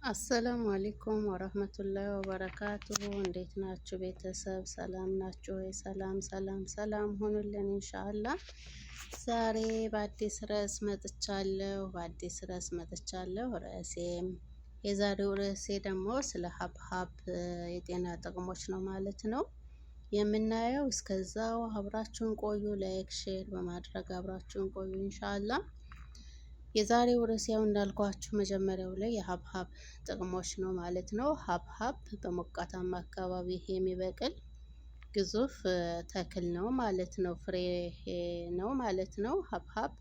አሰላሙ አለይኩም ወረህመቱላሂ ወበረካቱሁ። እንዴት ናችሁ ቤተሰብ? ሰላም ናችሁ ወይ? ሰላም ሰላም ሰላም ሁኑልን ኢንሻአላህ። ዛሬ በአዲስ ርዕስ መጥቻለሁ። የዛሬው ርዕሴ ደግሞ ስለ ሀብሀብ የጤና ጥቅሞች ነው ማለት ነው የምናየው። እስከዛው አብራችሁን ቆዩ። ላይክ ሼር በማድረግ አብራችሁን ቆዩ ኢንሻአላህ። የዛሬው ርዕስ ያው እንዳልኳችሁ መጀመሪያው ላይ የሀብሀብ ጥቅሞች ነው ማለት ነው። ሀብሀብ በሞቃታማ አካባቢ የሚበቅል ግዙፍ ተክል ነው ማለት ነው። ፍሬ ነው ማለት ነው። ሀብሀብ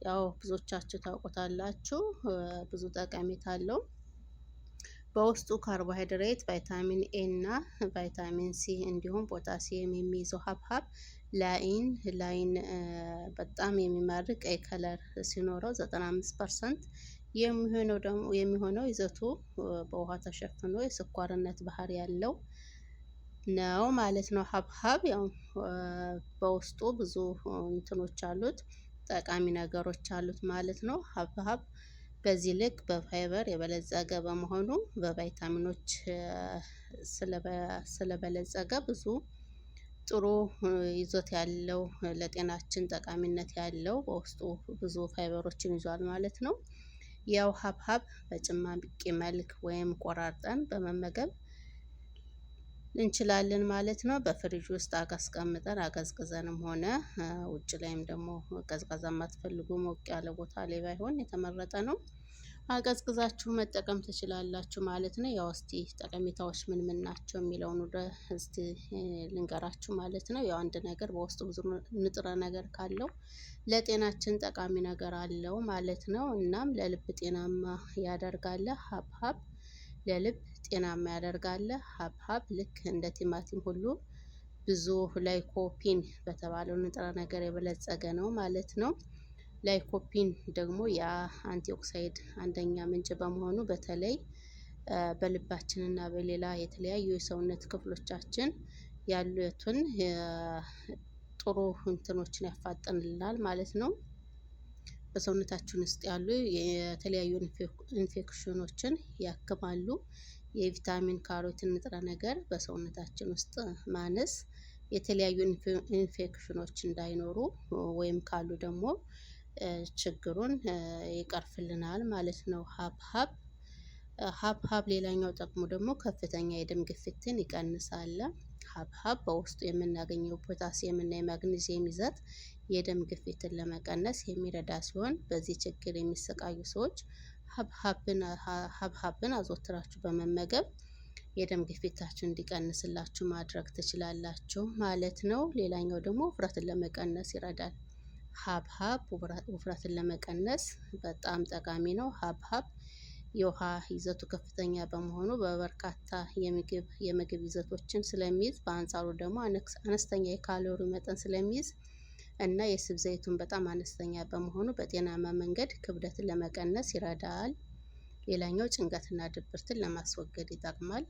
ያው ብዙዎቻችሁ ታውቁታላችሁ። ብዙ ጠቀሜታ አለው። በውስጡ ካርቦሃይድሬት፣ ቫይታሚን ኤ እና ቫይታሚን ሲ እንዲሁም ፖታሲየም የሚይዘው ሀብሀብ ላይን በጣም የሚማርክ ቀይ ከለር ሲኖረው 95% የሚሆነው ይዘቱ በውሃ ተሸፍኖ የስኳርነት ባህሪ ያለው ነው ማለት ነው። ሀብሀብ ያው በውስጡ ብዙ እንትኖች አሉት፣ ጠቃሚ ነገሮች አሉት ማለት ነው። ሀብሀብ በዚህ ልክ በፋይበር የበለጸገ በመሆኑ በቫይታሚኖች ስለበለጸገ ብዙ ጥሩ ይዞት ያለው ለጤናችን ጠቃሚነት ያለው በውስጡ ብዙ ፋይበሮችን ይዟል ማለት ነው። ያው ሀብሀብ በጭማቂ መልክ ወይም ቆራርጠን በመመገብ እንችላለን ማለት ነው። በፍሪጅ ውስጥ አስቀምጠን አቀዝቅዘንም ሆነ ውጭ ላይም ደግሞ ቀዝቃዛ የማትፈልጉ ሞቅ ያለ ቦታ ላይ ባይሆን የተመረጠ ነው። አቀዝቅዛችሁ መጠቀም ትችላላችሁ ማለት ነው። ያው እስቲ ጠቀሜታዎች ምን ምን ናቸው የሚለውን እስቲ ልንገራችሁ ማለት ነው። ያው አንድ ነገር በውስጡ ብዙ ንጥረ ነገር ካለው ለጤናችን ጠቃሚ ነገር አለው ማለት ነው። እናም ለልብ ጤናማ ያደርጋል። ሀብሀብ ለልብ ጤናማ ያደርጋል። ሀብሀብ ልክ እንደ ቲማቲም ሁሉ ብዙ ላይኮፒን በተባለው ንጥረ ነገር የበለጸገ ነው ማለት ነው። ላይኮፒን ደግሞ የአንቲኦክሳይድ አንደኛ ምንጭ በመሆኑ በተለይ በልባችንና በሌላ የተለያዩ የሰውነት ክፍሎቻችን ያሉትን ጥሩ እንትኖችን ያፋጥንልናል ማለት ነው። በሰውነታችን ውስጥ ያሉ የተለያዩ ኢንፌክሽኖችን ያክማሉ። የቪታሚን ካሮቲን ንጥረ ነገር በሰውነታችን ውስጥ ማነስ የተለያዩ ኢንፌክሽኖች እንዳይኖሩ ወይም ካሉ ደግሞ ችግሩን ይቀርፍልናል ማለት ነው። ሀብሀብ ሌላኛው ጥቅሙ ደግሞ ከፍተኛ የደም ግፊትን ይቀንሳል። ሀብሀብ በውስጡ የምናገኘው ፖታሲየም እና የማግኒዚየም ይዘት የደም ግፊትን ለመቀነስ የሚረዳ ሲሆን በዚህ ችግር የሚሰቃዩ ሰዎች ሀብሀብን አዘወትራችሁ በመመገብ የደም ግፊታችሁ እንዲቀንስላችሁ ማድረግ ትችላላችሁ ማለት ነው። ሌላኛው ደግሞ ውፍረትን ለመቀነስ ይረዳል። ሀብሀብ ውፍረትን ለመቀነስ በጣም ጠቃሚ ነው። ሀብሀብ የውሃ ይዘቱ ከፍተኛ በመሆኑ በበርካታ የምግብ ይዘቶችን ስለሚይዝ፣ በአንጻሩ ደግሞ አነስተኛ የካሎሪ መጠን ስለሚይዝ እና የስብ ዘይቱን በጣም አነስተኛ በመሆኑ በጤናማ መንገድ ክብደትን ለመቀነስ ይረዳል። ሌላኛው ጭንቀትና ድብርትን ለማስወገድ ይጠቅማል።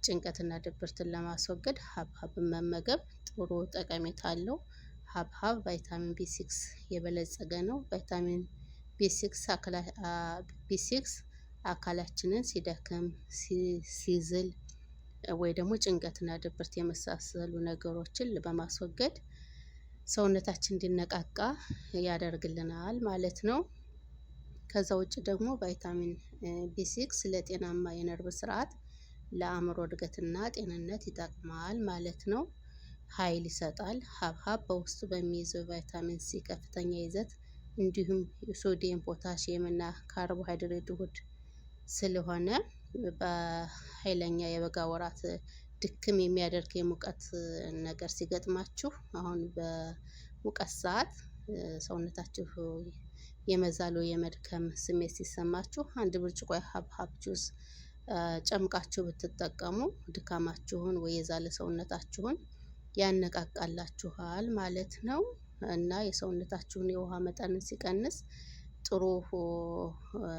ጭንቀትና ድብርትን ለማስወገድ ሀብሀብን መመገብ ጥሩ ጠቀሜታ አለው። ሀብሀብ ቫይታሚን ቢ6 የበለጸገ ነው። ቫይታሚን ቢ6 አካላችንን ሲደክም፣ ሲዝል ወይ ደግሞ ጭንቀትና ድብርት የመሳሰሉ ነገሮችን በማስወገድ ሰውነታችን እንዲነቃቃ ያደርግልናል ማለት ነው። ከዛ ውጭ ደግሞ ቫይታሚን ቢ6 ለጤናማ የነርቭ ስርዓት፣ ለአእምሮ እድገትና ጤንነት ይጠቅማል ማለት ነው። ኃይል ይሰጣል። ሀብሀብ በውስጡ በሚይዘው ቫይታሚን ሲ ከፍተኛ ይዘት እንዲሁም የሶዲየም፣ ፖታሲየም እና ካርቦሃይድሬት ውህድ ስለሆነ በኃይለኛ የበጋ ወራት ድክም የሚያደርግ የሙቀት ነገር ሲገጥማችሁ፣ አሁን በሙቀት ሰዓት ሰውነታችሁ የመዛል ወይ የመድከም ስሜት ሲሰማችሁ አንድ ብርጭቆ የሀብሀብ ጁስ ጨምቃችሁ ብትጠቀሙ ድካማችሁን ወይ የዛለ ሰውነታችሁን ያነቃቃላችኋል ማለት ነው። እና የሰውነታችሁን የውሃ መጠንን ሲቀንስ ጥሩ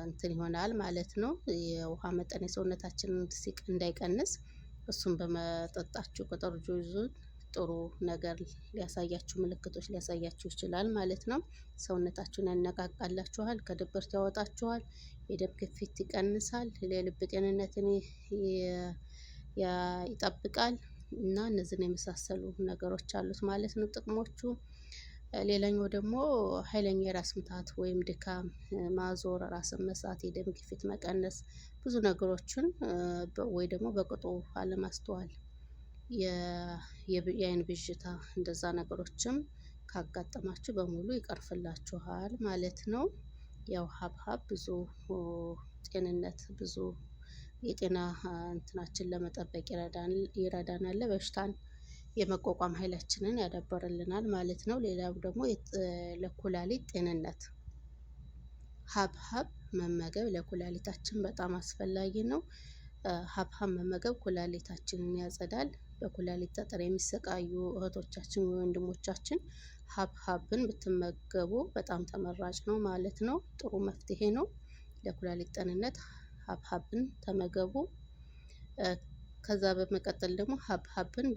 እንትን ይሆናል ማለት ነው። የውሃ መጠን የሰውነታችንን እንዳይቀንስ እሱን በመጠጣችሁ ቁጥር ጁዙን ጥሩ ነገር ሊያሳያችሁ ምልክቶች ሊያሳያችሁ ይችላል ማለት ነው። ሰውነታችሁን ያነቃቃላችኋል፣ ከድብርት ያወጣችኋል፣ የደም ግፊት ይቀንሳል፣ የልብ ጤንነትን ይጠብቃል እና እነዚህን የመሳሰሉ ነገሮች አሉት ማለት ነው ጥቅሞቹ። ሌላኛው ደግሞ ኃይለኛ የራስ ምታት ወይም ድካም፣ ማዞር፣ ራስን መሳት፣ የደም ግፊት መቀነስ፣ ብዙ ነገሮችን ወይ ደግሞ በቅጡ አለማስተዋል፣ የአይን ብዥታ፣ እንደዛ ነገሮችም ካጋጠማችሁ በሙሉ ይቀርፍላችኋል ማለት ነው። ያው ሀብሀብ ብዙ ጤንነት ብዙ የጤና እንትናችን ለመጠበቅ ይረዳናል። በሽታን የመቋቋም ኃይላችንን ያዳበርልናል ማለት ነው። ሌላው ደግሞ ለኩላሊት ጤንነት ሀብሀብ መመገብ ለኩላሊታችን በጣም አስፈላጊ ነው። ሀብሀብ መመገብ ኩላሊታችንን ያጸዳል። በኩላሊት ጠጠር የሚሰቃዩ እህቶቻችን ወንድሞቻችን ሀብሀብን ብትመገቡ በጣም ተመራጭ ነው ማለት ነው። ጥሩ መፍትሄ ነው ለኩላሊት ጤንነት። ሀብሀብን ተመገቡ። ከዛ በመቀጠል ደግሞ ሀብሀብን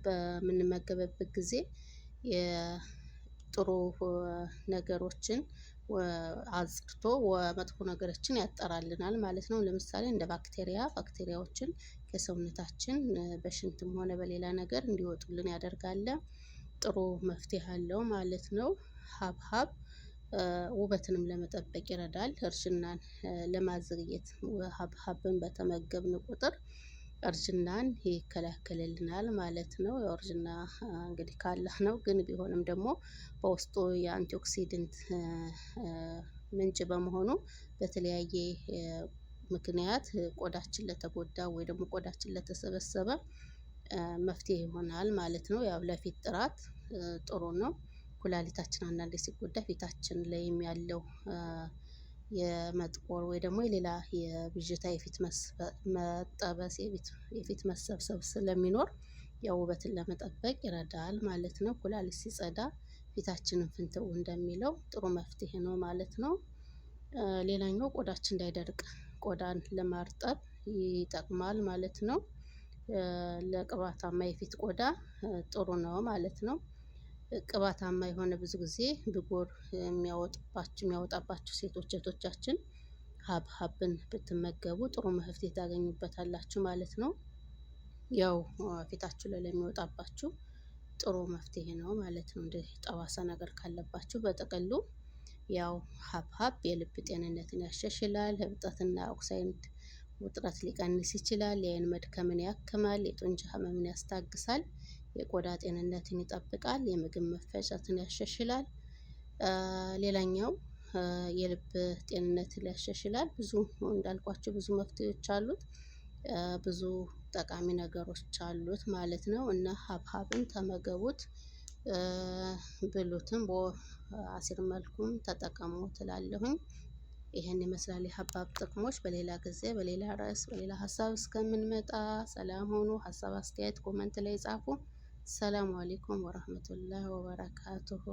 በምንመገብበት ጊዜ የጥሩ ነገሮችን አጽድቶ መጥፎ ነገሮችን ያጠራልናል ማለት ነው። ለምሳሌ እንደ ባክቴሪያዎችን ከሰውነታችን በሽንትም ሆነ በሌላ ነገር እንዲወጡልን ያደርጋል። ጥሩ መፍትሄ አለው ማለት ነው። ሀብሀብ ውበትንም ለመጠበቅ ይረዳል። እርጅናን ለማዘግየት ሀብሀብን በተመገብን ቁጥር እርጅናን ይከላከልልናል ማለት ነው። ያው እርጅና እንግዲህ ካላህ ነው፣ ግን ቢሆንም ደግሞ በውስጡ የአንቲኦክሲደንት ምንጭ በመሆኑ በተለያየ ምክንያት ቆዳችን ለተጎዳ ወይ ደግሞ ቆዳችን ለተሰበሰበ መፍትሄ ይሆናል ማለት ነው። ያው ለፊት ጥራት ጥሩ ነው። ኩላሊታችን አንዳንዴ ሲጎዳ ፊታችን ላይም ያለው የመጥቆር ወይ ደግሞ የሌላ የብዥታ የፊት መጠበስ የፊት መሰብሰብ ስለሚኖር ያው ውበትን ለመጠበቅ ይረዳል ማለት ነው። ኩላሊት ሲጸዳ ፊታችንን ፍንትው እንደሚለው ጥሩ መፍትሄ ነው ማለት ነው። ሌላኛው ቆዳችን እንዳይደርቅ ቆዳን ለማርጠብ ይጠቅማል ማለት ነው። ለቅባታማ የፊት ቆዳ ጥሩ ነው ማለት ነው። ቅባታማ የሆነ ብዙ ጊዜ ብጉር የሚያወጣባችሁ ሴቶች እህቶቻችን ሀብሀብን ብትመገቡ ጥሩ መፍትሄ ታገኙበታላችሁ ማለት ነው። ያው ፊታችሁ ላይ ለሚወጣባችሁ ጥሩ መፍትሄ ነው ማለት ነው። እንደ ጠባሳ ነገር ካለባችሁ በጥቅሉ ያው ሀብሀብ የልብ ጤንነትን ያሻሽላል። እብጠትና ኦክሳይድ ውጥረት ሊቀንስ ይችላል። የአይን መድከምን ያክማል። የጡንቻ ህመምን ያስታግሳል። የቆዳ ጤንነትን ይጠብቃል። የምግብ መፈጨትን ያሻሽላል። ሌላኛው የልብ ጤንነትን ያሻሽላል። ብዙ እንዳልኳቸው ብዙ መፍትሄዎች አሉት። ብዙ ጠቃሚ ነገሮች አሉት ማለት ነው። እና ሀብሀብን ተመገቡት፣ ብሉትም በአሲር መልኩም ተጠቀሙ ትላለሁኝ። ይህን ይመስላል የሀብሀብ ጥቅሞች። በሌላ ጊዜ በሌላ ርዕስ በሌላ ሀሳብ እስከምንመጣ ሰላም ሆኑ። ሀሳብ አስተያየት ኮመንት ላይ ጻፉ። ሰላም አለይኩም ወራህመቱላሂ ወበረካቱሁ።